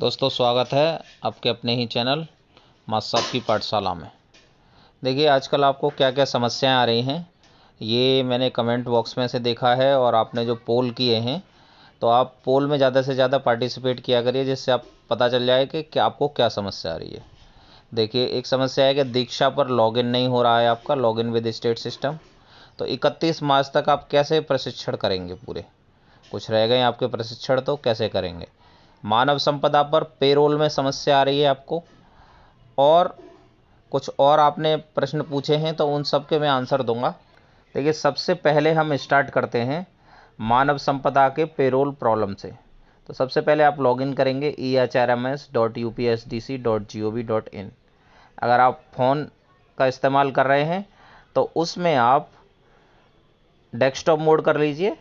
दोस्तों स्वागत है आपके अपने ही चैनल मास्टर साहब की पाठशाला में। देखिए आजकल आपको क्या क्या समस्याएं आ रही हैं, ये मैंने कमेंट बॉक्स में से देखा है और आपने जो पोल किए हैं तो आप पोल में ज़्यादा से ज़्यादा पार्टिसिपेट किया करिए, जिससे आप पता चल जाए कि आपको क्या समस्या आ रही है। देखिए एक समस्या है कि दीक्षा पर लॉगिन नहीं हो रहा है आपका, लॉगिन विद स्टेट सिस्टम। तो 31 मार्च तक आप कैसे प्रशिक्षण करेंगे? पूरे कुछ रह गए आपके प्रशिक्षण, तो कैसे करेंगे? मानव संपदा पर पेरोल में समस्या आ रही है आपको, और कुछ और आपने प्रश्न पूछे हैं तो उन सब के मैं आंसर दूंगा। देखिए सबसे पहले हम स्टार्ट करते हैं मानव संपदा के पेरोल प्रॉब्लम से। तो सबसे पहले आप लॉगिन करेंगे ehrms.upsdc.gov.in। अगर आप फ़ोन का इस्तेमाल कर रहे हैं तो उसमें आप डेस्कटॉप मोड कर लीजिए।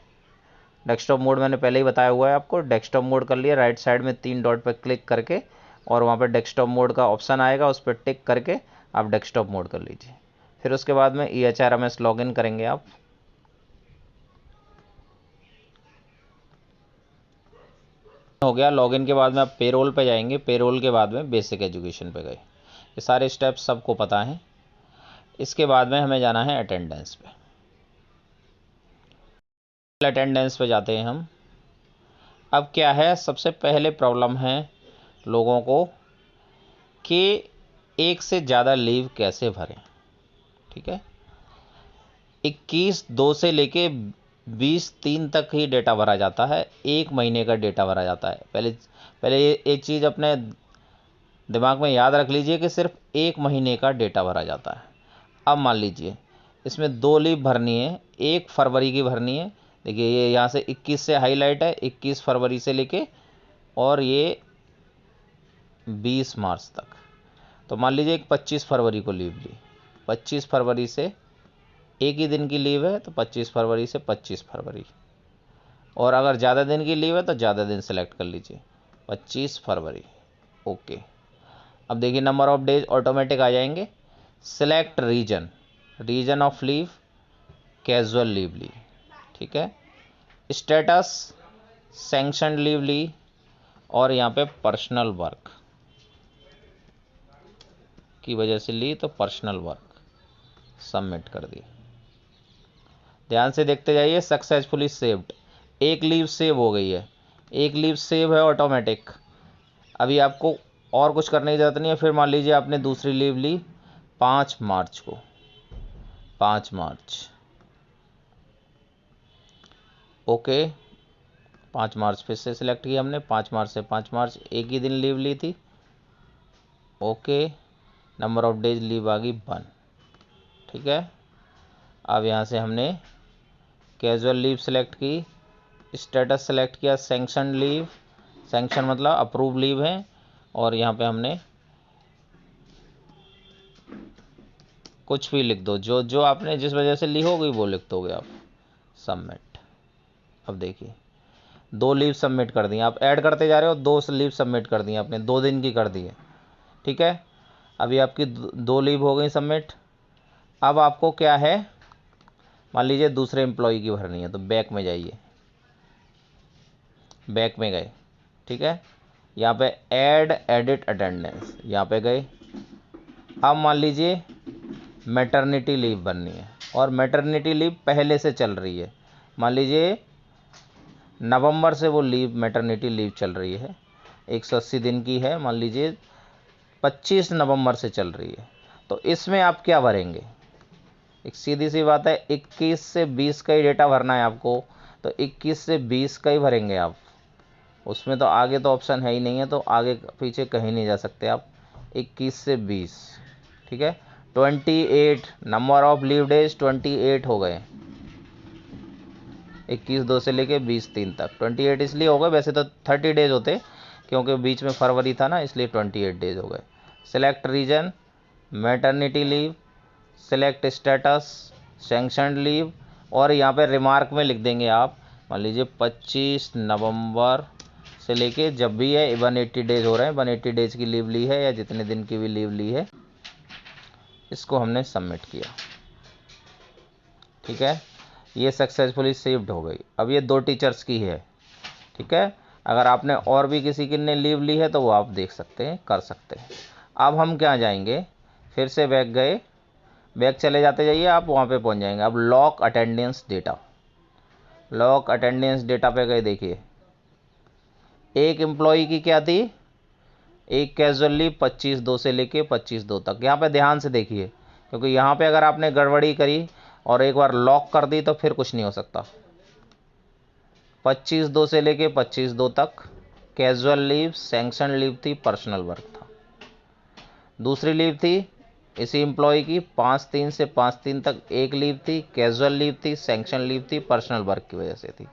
डेस्कटॉप मोड मैंने पहले ही बताया हुआ है आपको। डेस्कटॉप मोड कर लिया, राइट साइड में 3 डॉट पर क्लिक करके और वहाँ पर डेस्कटॉप मोड का ऑप्शन आएगा, उस पर टिक करके आप डेस्कटॉप मोड कर लीजिए। फिर उसके बाद में EHRMS लॉगिन करेंगे आप। हो गया लॉगिन के बाद में आप पेरोल पे जाएंगे, पेरोल के बाद में बेसिक एजुकेशन पे गए। ये सारे स्टेप्स सबको पता हैं। इसके बाद में हमें जाना है अटेंडेंस पे। अटेंडेंस पे जाते हैं हम। अब क्या है, सबसे पहले प्रॉब्लम है लोगों को कि एक से ज़्यादा लीव कैसे भरें। ठीक है, 21/2 से लेके 20/3 तक ही डेटा भरा जाता है, एक महीने का डेटा भरा जाता है। पहले एक चीज़ अपने दिमाग में याद रख लीजिए कि सिर्फ एक महीने का डेटा भरा जाता है। अब मान लीजिए इसमें 2 लीव भरनी है, 1 फरवरी की भरनी है। देखिए ये यहाँ से 21 से हाईलाइट है, 21 फरवरी से लेके और ये 20 मार्च तक। तो मान लीजिए एक 25 फरवरी को लीव ली, 25 फरवरी से एक ही दिन की लीव है तो 25 फरवरी से 25 फरवरी, और अगर ज़्यादा दिन की लीव है तो ज़्यादा दिन सेलेक्ट कर लीजिए, 25 फरवरी। ओके, अब देखिए नंबर ऑफ डेज ऑटोमेटिक आ जाएंगे। Select reason, reason of leave, casual leave ली। ठीक है, स्टेटस सैंक्शन लीव ली, और यहाँ पे पर्सनल वर्क की वजह से ली तो पर्सनल वर्क सबमिट कर दी। ध्यान से देखते जाइए, सक्सेसफुली सेव्ड, एक लीव सेव हो गई है, एक लीव सेव है ऑटोमेटिक। अभी आपको और कुछ करने की ज़रूरत नहीं है। फिर मान लीजिए आपने दूसरी लीव ली 5 मार्च को, 5 मार्च। ओके, 5 मार्च फिर से सिलेक्ट किया हमने, 5 मार्च से 5 मार्च, एक ही दिन लीव ली थी। Okay, number of days leave आ गई 1। ठीक है, अब यहाँ से हमने कैजुअल लीव सेलेक्ट की, स्टेटस सेलेक्ट किया, सैंक्शन लीव, सैंक्शन मतलब अप्रूव लीव है, और यहाँ पे हमने कुछ भी लिख दो, जो जो आपने जिस वजह से ली होगी वो लिख दोगे आप, सबमिट। अब देखिए 2 लीव सबमिट कर दी, आप ऐड करते जा रहे हो, 2 लीव सबमिट कर दी आपने, 2 दिन की कर दी है। ठीक है, अभी आपकी 2 लीव हो गई सबमिट। अब आपको क्या है, मान लीजिए दूसरे एम्प्लॉय की भरनी है, तो बैक में जाइए, बैक में गए। ठीक है, यहाँ पे ऐड एडिट अटेंडेंस, यहाँ पे गए। अब मान लीजिए मैटरनिटी लीव भरनी है, और मैटरनिटी लीव पहले से चल रही है। मान लीजिए नवंबर से वो लीव, मैटरनिटी लीव चल रही है, 180 दिन की है, मान लीजिए 25 नवंबर से चल रही है। तो इसमें आप क्या भरेंगे? एक सीधी सी बात है, 21 से 20 का ही डेटा भरना है आपको, तो 21 से 20 का ही भरेंगे आप। उसमें तो आगे तो ऑप्शन है ही नहीं है, तो आगे पीछे कहीं नहीं जा सकते आप। 21 से 20, ठीक है, 28 नंबर ऑफ लीव डेज 28 हो गए, 21/2 से लेके 20/3 तक 28 इसलिए हो गए, वैसे तो 30 डेज होते क्योंकि बीच में फरवरी था ना, इसलिए 28 डेज हो गए। Select reason, maternity leave, select status, sanctioned leave, और यहाँ पे रिमार्क में लिख देंगे आप, मान लीजिए 25 नवंबर से लेके जब भी है 180 डेज हो रहे हैं, 180 डेज की लीव ली है या जितने दिन की भी लीव ली है, इसको हमने सबमिट किया। ठीक है, ये सक्सेसफुली सेव्ड हो गई। अब ये 2 टीचर्स की है। ठीक है, अगर आपने और भी किसी की ने लीव ली है तो वो आप देख सकते हैं, कर सकते हैं। अब हम क्या जाएंगे, फिर से बैक गए, बैक चले जाते जाइए, आप वहाँ पे पहुँच जाएंगे। अब lock attendance data, lock attendance data पे गए, देखिए एक एम्प्लॉई की क्या थी, एक कैजुअल लीव 25/2 से लेके 25/2 तक। यहाँ पे ध्यान से देखिए, क्योंकि यहाँ पे अगर आपने गड़बड़ी करी और एक बार लॉक कर दी तो फिर कुछ नहीं हो सकता। 25/2 से लेके 25/2 तक कैजुअल लीव, सैंक्शन लीव थी, पर्सनल वर्क था। दूसरी लीव थी इसी एम्प्लॉय की 5/3 से 5/3 तक एक लीव थी, कैजुअल लीव थी, सैंक्शन लीव थी, पर्सनल वर्क की वजह से थी।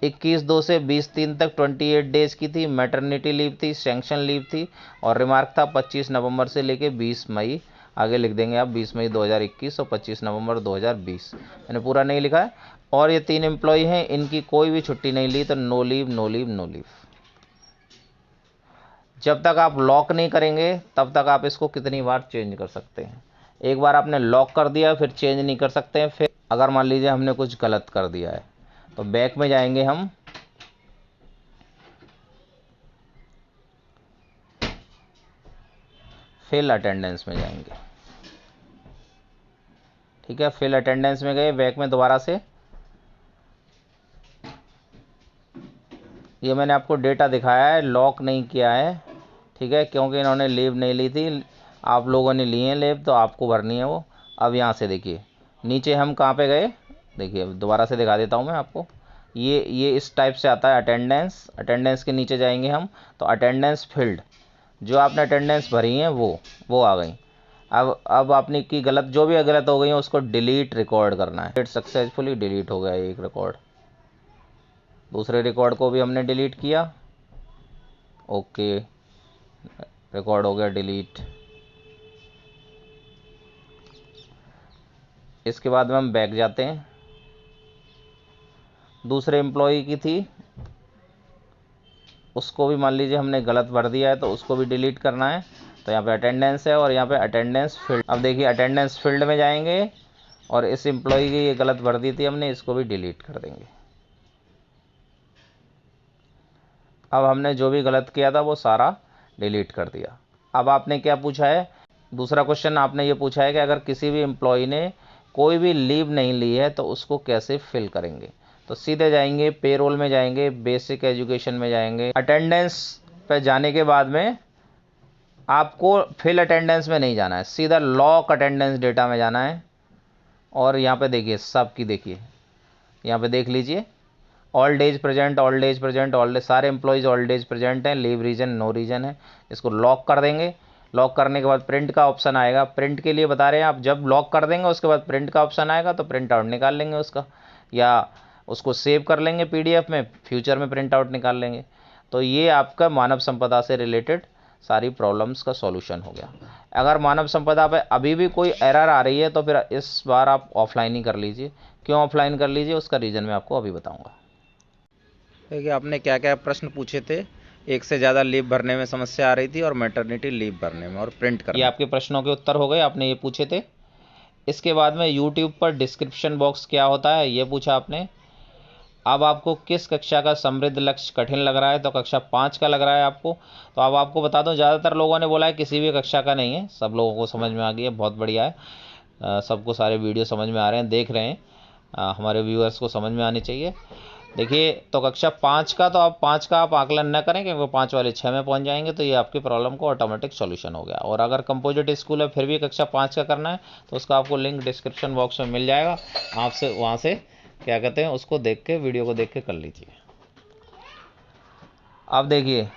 21/2 से 20/3 तक 28 डेज की थी, मैटरनिटी लीव थी, सैंक्शन लीव थी, और रिमार्क था 25 नवंबर से लेके 20 मई, आगे लिख देंगे आप 20 मई 2021 और 25 नवंबर 2020, मैंने पूरा नहीं लिखा है। और ये 3 एम्प्लॉय हैं, इनकी कोई भी छुट्टी नहीं ली, तो no leave no leave no leave. जब तक आप लॉक नहीं करेंगे तब तक आप इसको कितनी बार चेंज कर सकते हैं। एक बार आपने लॉक कर दिया फिर चेंज नहीं कर सकते हैं। फिर अगर मान लीजिए हमने कुछ गलत कर दिया है तो बैक में जाएंगे हम, फिल अटेंडेंस में जाएंगे। ठीक है, फिल अटेंडेंस में गए, बैक में दोबारा से, ये मैंने आपको डेटा दिखाया है, लॉक नहीं किया है। ठीक है, क्योंकि इन्होंने लीव नहीं ली थी, आप लोगों ने ली है लीव तो आपको भरनी है वो। अब यहाँ से देखिए नीचे हम कहाँ पे गए, देखिए दोबारा से दिखा देता हूँ मैं आपको। ये इस टाइप से आता है अटेंडेंस, अटेंडेंस के नीचे जाएंगे हम तो अटेंडेंस फील्ड, जो आपने अटेंडेंस भरी है वो आ गई। अब आपने की गलत, जो भी गलत हो गई है उसको डिलीट रिकॉर्ड करना है। सक्सेसफुली डिलीट हो गया एक रिकॉर्ड, दूसरे रिकॉर्ड को भी हमने डिलीट किया, ओके रिकॉर्ड हो गया डिलीट। इसके बाद में हम बैक जाते हैं, दूसरे एम्प्लॉय की थी उसको भी मान लीजिए हमने गलत भर दिया है तो उसको भी डिलीट करना है। तो यहाँ पे अटेंडेंस है और यहाँ पे अटेंडेंस फील्ड, अब देखिए अटेंडेंस फील्ड में जाएंगे और इस एम्प्लॉय की ये गलत भर दी थी हमने, इसको भी डिलीट कर देंगे। अब हमने जो भी गलत किया था वो सारा डिलीट कर दिया। अब आपने क्या पूछा है, दूसरा क्वेश्चन आपने ये पूछा है कि अगर किसी भी एम्प्लॉय ने कोई भी लीव नहीं ली है तो उसको कैसे फिल करेंगे। तो सीधे जाएंगे पेरोल में जाएंगे, बेसिक एजुकेशन में जाएंगे, अटेंडेंस पे जाने के बाद में आपको फिल अटेंडेंस में नहीं जाना है, सीधा लॉक अटेंडेंस डेटा में जाना है। और यहाँ पे देखिए सबकी, देखिए यहाँ पे देख लीजिए all days present, all days present, all days, सारे एम्प्लॉयज़ ऑल डेज प्रेजेंट हैं, लीव रीजन नो रीजन है। इसको लॉक कर देंगे, लॉक करने के बाद प्रिंट का ऑप्शन आएगा, प्रिंट के लिए बता रहे हैं आप, जब लॉक कर देंगे उसके बाद प्रिंट का ऑप्शन आएगा तो प्रिंट आउट निकाल लेंगे उसका, या उसको सेव कर लेंगे पीडीएफ में, फ्यूचर में प्रिंट आउट निकाल लेंगे। तो ये आपका मानव संपदा से रिलेटेड सारी प्रॉब्लम्स का सॉल्यूशन हो गया। अगर मानव संपदा पे अभी भी कोई एरर आ रही है तो फिर इस बार आप ऑफलाइन ही कर लीजिए। क्यों ऑफलाइन कर लीजिए उसका रीज़न मैं आपको अभी बताऊँगा। देखिए आपने क्या क्या प्रश्न पूछे थे, एक से ज़्यादा लीव भरने में समस्या आ रही थी और मैटरनिटी लीव भरने में और प्रिंट करने, ये आपके प्रश्नों के उत्तर हो गए, आपने ये पूछे थे। इसके बाद में यूट्यूब पर डिस्क्रिप्शन बॉक्स क्या होता है ये पूछा आपने। अब आपको किस कक्षा का समृद्ध लक्ष्य कठिन लग रहा है, तो कक्षा 5 का लग रहा है आपको। तो अब आपको बता दूं ज़्यादातर लोगों ने बोला है किसी भी कक्षा का नहीं है, सब लोगों को समझ में आ गई है, बहुत बढ़िया है। सबको सारे वीडियो समझ में आ रहे हैं, देख रहे हैं, हमारे व्यूअर्स को समझ में आनी चाहिए। देखिए तो कक्षा 5 का, तो आप 5 का आप आकलन न करें क्योंकि 5 वाले 6 में पहुंच जाएंगे, तो ये आपकी प्रॉब्लम को ऑटोमेटिक सॉल्यूशन हो गया। और अगर कंपोजिट स्कूल है फिर भी कक्षा 5 का करना है तो उसका आपको लिंक डिस्क्रिप्शन बॉक्स में मिल जाएगा, आपसे वहाँ से क्या कहते हैं उसको देख के, वीडियो को देख के कर लीजिए। अब देखिए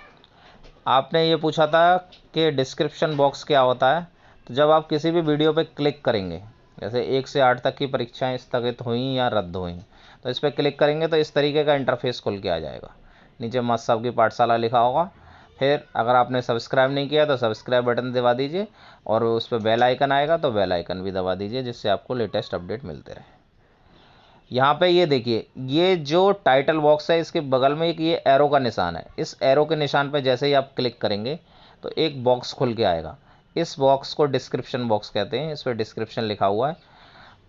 आपने ये पूछा था कि डिस्क्रिप्शन बॉक्स क्या होता है। तो जब आप किसी भी वीडियो पे क्लिक करेंगे, जैसे 1 से 8 तक की परीक्षाएं स्थगित हुई या रद्द हुई, तो इस पर क्लिक करेंगे तो इस तरीके का इंटरफेस खुल के आ जाएगा। नीचे मस्त सबकी पाठशाला लिखा होगा, फिर अगर आपने सब्सक्राइब नहीं किया तो सब्सक्राइब बटन दबा दीजिए और उस पर बेल आइकन आएगा तो बेल आइकन भी दबा दीजिए, जिससे आपको लेटेस्ट अपडेट मिलते रहे। यहाँ पे ये देखिए, ये जो टाइटल बॉक्स है इसके बगल में एक ये एरो का निशान है, इस एरो के निशान पर जैसे ही आप क्लिक करेंगे तो एक बॉक्स खुल के आएगा। इस बॉक्स को डिस्क्रिप्शन बॉक्स कहते हैं, इस पर डिस्क्रिप्शन लिखा हुआ है।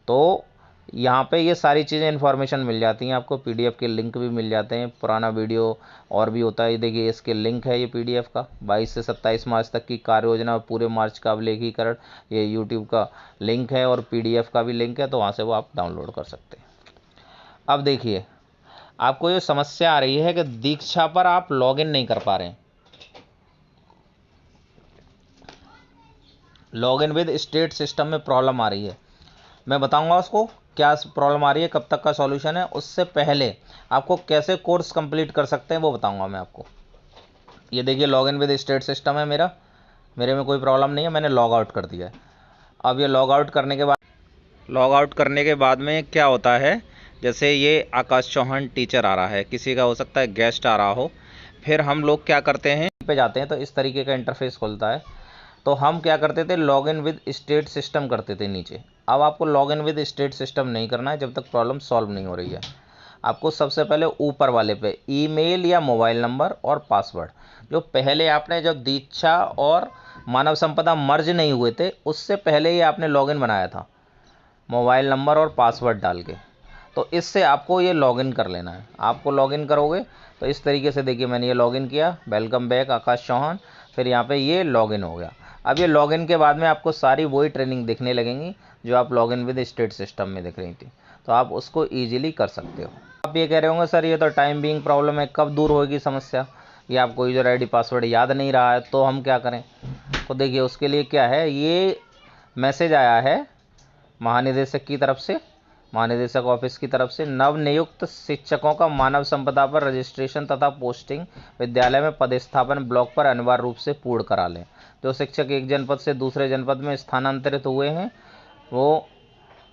तो यहाँ पे ये सारी चीज़ें इन्फॉर्मेशन मिल जाती हैं आपको, पीडीएफ के लिंक भी मिल जाते हैं, पुराना वीडियो और भी होता है। ये देखिए इसके लिंक है, ये पीडीएफ का 22 से 27 मार्च तक की कार्य योजना, पूरे मार्च का अवलेखीकरण, ये यूट्यूब का लिंक है और पीडीएफ का भी लिंक है, तो वहाँ से वो आप डाउनलोड कर सकते हैं। अब देखिए आपको ये समस्या आ रही है कि दीक्षा पर आप लॉगिन नहीं कर पा रहे हैं, लॉगिन विद स्टेट सिस्टम में प्रॉब्लम आ रही है। मैं बताऊंगा उसको क्या प्रॉब्लम आ रही है, कब तक का सॉल्यूशन है। उससे पहले आपको कैसे कोर्स कंप्लीट कर सकते हैं वो बताऊंगा मैं आपको। ये देखिए लॉगिन विद स्टेट सिस्टम है मेरे में कोई प्रॉब्लम नहीं है, मैंने लॉग आउट कर दिया है। अब ये लॉग आउट करने के बाद में क्या होता है, जैसे ये आकाश चौहान टीचर आ रहा है, किसी का हो सकता है गेस्ट आ रहा हो, फिर हम लोग क्या करते हैं पे जाते हैं तो इस तरीके का इंटरफेस खुलता है। तो हम क्या करते थे, लॉगिन विद स्टेट सिस्टम करते थे नीचे। अब आपको लॉगिन विद स्टेट सिस्टम नहीं करना है जब तक प्रॉब्लम सॉल्व नहीं हो रही है। आपको सबसे पहले ऊपर वाले पे ईमेल या मोबाइल नंबर और पासवर्ड, जो पहले आपने जब दीक्षा और मानव संपदा मर्ज नहीं हुए थे उससे पहले ही आपने लॉगिन बनाया था, मोबाइल नंबर और पासवर्ड डाल के, तो इससे आपको ये लॉगिन कर लेना है। आपको लॉगिन करोगे तो इस तरीके से देखिए मैंने ये लॉगिन किया, वेलकम बैक आकाश चौहान, फिर यहाँ पे ये लॉगिन हो गया। अब ये लॉगिन के बाद में आपको सारी वही ट्रेनिंग दिखने लगेंगी जो आप लॉगिन विद स्टेट सिस्टम में दिख रही थी, तो आप उसको ईजिली कर सकते हो। आप ये कह रहे होंगे सर ये तो टाइम बीइंग प्रॉब्लम है, कब दूर होगी समस्या, ये आपको यूजर आईडी पासवर्ड याद नहीं रहा है तो हम क्या करें। तो देखिए उसके लिए क्या है, ये मैसेज आया है महानिदेशक की तरफ से, महानिदेशक ऑफिस की तरफ से, नवनियुक्त शिक्षकों का मानव संपदा पर रजिस्ट्रेशन तथा पोस्टिंग विद्यालय में पदस्थापन ब्लॉक पर अनिवार्य रूप से पूर्ण करा लें। जो शिक्षक एक जनपद से दूसरे जनपद में स्थानांतरित हुए हैं वो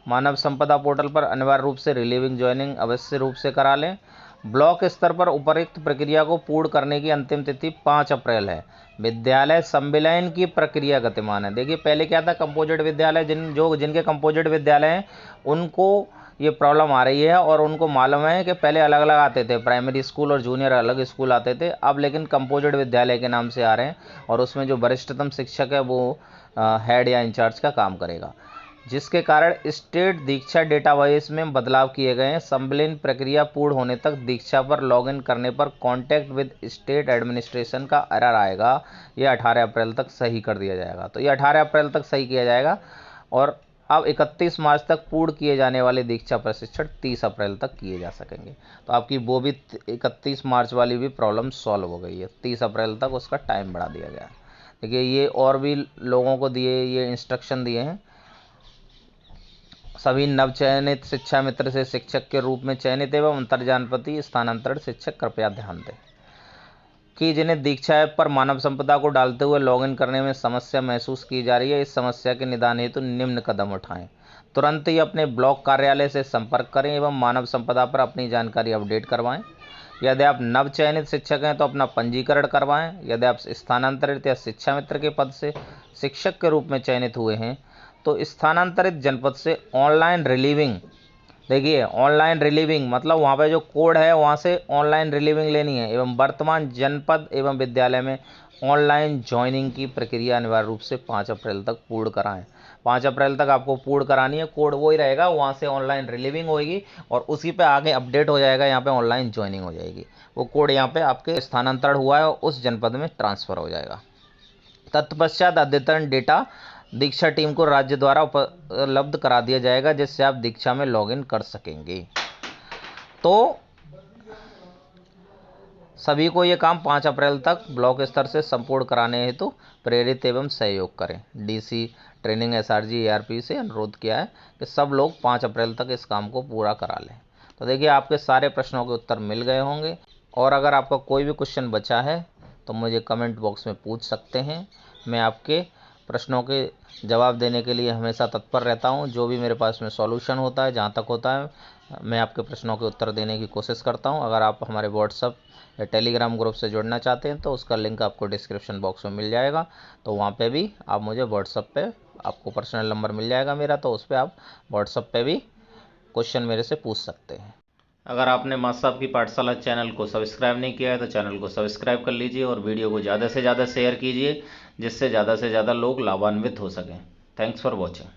मानव संपदा पोर्टल पर अनिवार्य रूप से रिलीविंग ज्वाइनिंग अवश्य रूप से करा लें। ब्लॉक स्तर पर उपर्युक्त प्रक्रिया को पूर्ण करने की अंतिम तिथि 5 अप्रैल है। विद्यालय संविलयन की प्रक्रिया गतिमान है। देखिए पहले क्या था, कंपोजिट विद्यालय जिनके कंपोजिट विद्यालय हैं उनको ये प्रॉब्लम आ रही है और उनको मालूम है कि पहले अलग अलग आते थे, प्राइमरी स्कूल और जूनियर अलग स्कूल आते थे, अब लेकिन कंपोजिट विद्यालय के नाम से आ रहे हैं और उसमें जो वरिष्ठतम शिक्षक है वो हेड या इंचार्ज का काम करेगा, जिसके कारण स्टेट दीक्षा डेटाबेस में बदलाव किए गए हैं। संविलियन प्रक्रिया पूर्ण होने तक दीक्षा पर लॉगिन करने पर कॉन्टैक्ट विद स्टेट एडमिनिस्ट्रेशन का एरर आएगा, यह 18 अप्रैल तक सही कर दिया जाएगा। तो ये 18 अप्रैल तक सही किया जाएगा और अब 31 मार्च तक पूर्ण किए जाने वाले दीक्षा प्रशिक्षण 30 अप्रैल तक किए जा सकेंगे। तो आपकी वो भी 31 मार्च वाली भी प्रॉब्लम सॉल्व हो गई है, 30 अप्रैल तक उसका टाइम बढ़ा दिया गया है। देखिए ये और भी लोगों को दिए ये इंस्ट्रक्शन दिए हैं, सभी नवचयनित शिक्षा मित्र से शिक्षक के रूप में चयनित एवं अंतर्जनपदीय स्थानांतरण शिक्षक कृपया ध्यान दें कि जिन्हें दीक्षा ऐप पर मानव संपदा को डालते हुए लॉगिन करने में समस्या महसूस की जा रही है, इस समस्या के निदान हेतु निम्न कदम उठाएं। तुरंत ही अपने ब्लॉक कार्यालय से संपर्क करें एवं मानव संपदा पर अपनी जानकारी अपडेट करवाएं। यदि आप नवचयनित शिक्षक हैं तो अपना पंजीकरण करवाएं। यदि आप स्थानांतरित या शिक्षा मित्र के पद से शिक्षक के रूप में चयनित हुए हैं तो स्थानांतरित जनपद से ऑनलाइन रिलीविंग, देखिए ऑनलाइन रिलीविंग मतलब वहाँ पे जो कोड है वहाँ से ऑनलाइन रिलीविंग लेनी है एवं वर्तमान जनपद एवं विद्यालय में ऑनलाइन ज्वाइनिंग की प्रक्रिया अनिवार्य रूप से 5 अप्रैल तक पूर्ण कराएं। 5 अप्रैल तक आपको पूर्ण करानी है, कोड वही रहेगा, वहाँ से ऑनलाइन रिलीविंग होगी और उसी पे आगे अपडेट हो जाएगा, यहाँ पे ऑनलाइन ज्वाइनिंग हो जाएगी। वो कोड यहाँ पे आपके स्थानांतरण हुआ है उस जनपद में ट्रांसफ़र हो जाएगा। तत्पश्चात अद्यतन डेटा दीक्षा टीम को राज्य द्वारा उपलब्ध करा दिया जाएगा जिससे आप दीक्षा में लॉगिन कर सकेंगे। तो सभी को ये काम 5 अप्रैल तक ब्लॉक स्तर से संपूर्ण कराने हेतु प्रेरित एवं सहयोग करें। डीसी ट्रेनिंग एसआरजी एआरपी से अनुरोध किया है कि सब लोग 5 अप्रैल तक इस काम को पूरा करा लें। तो देखिए आपके सारे प्रश्नों के उत्तर मिल गए होंगे और अगर आपका कोई भी क्वेश्चन बचा है तो मुझे कमेंट बॉक्स में पूछ सकते हैं। मैं आपके प्रश्नों के जवाब देने के लिए हमेशा तत्पर रहता हूं। जो भी मेरे पास में सॉल्यूशन होता है, जहां तक होता है, मैं आपके प्रश्नों के उत्तर देने की कोशिश करता हूं। अगर आप हमारे व्हाट्सएप या टेलीग्राम ग्रुप से जुड़ना चाहते हैं तो उसका लिंक आपको डिस्क्रिप्शन बॉक्स में मिल जाएगा, तो वहाँ पे भी आप मुझे व्हाट्सएप पे, आपको पर्सनल नंबर मिल जाएगा मेरा, तो उस पर आप व्हाट्सएप पे भी क्वेश्चन मेरे से पूछ सकते हैं। अगर आपने मास्टर साहब की पाठशाला चैनल को सब्सक्राइब नहीं किया है तो चैनल को सब्सक्राइब कर लीजिए और वीडियो को ज़्यादा से ज़्यादा शेयर कीजिए जिससे ज़्यादा से ज़्यादा लोग लाभान्वित हो सकें। Thanks for watching.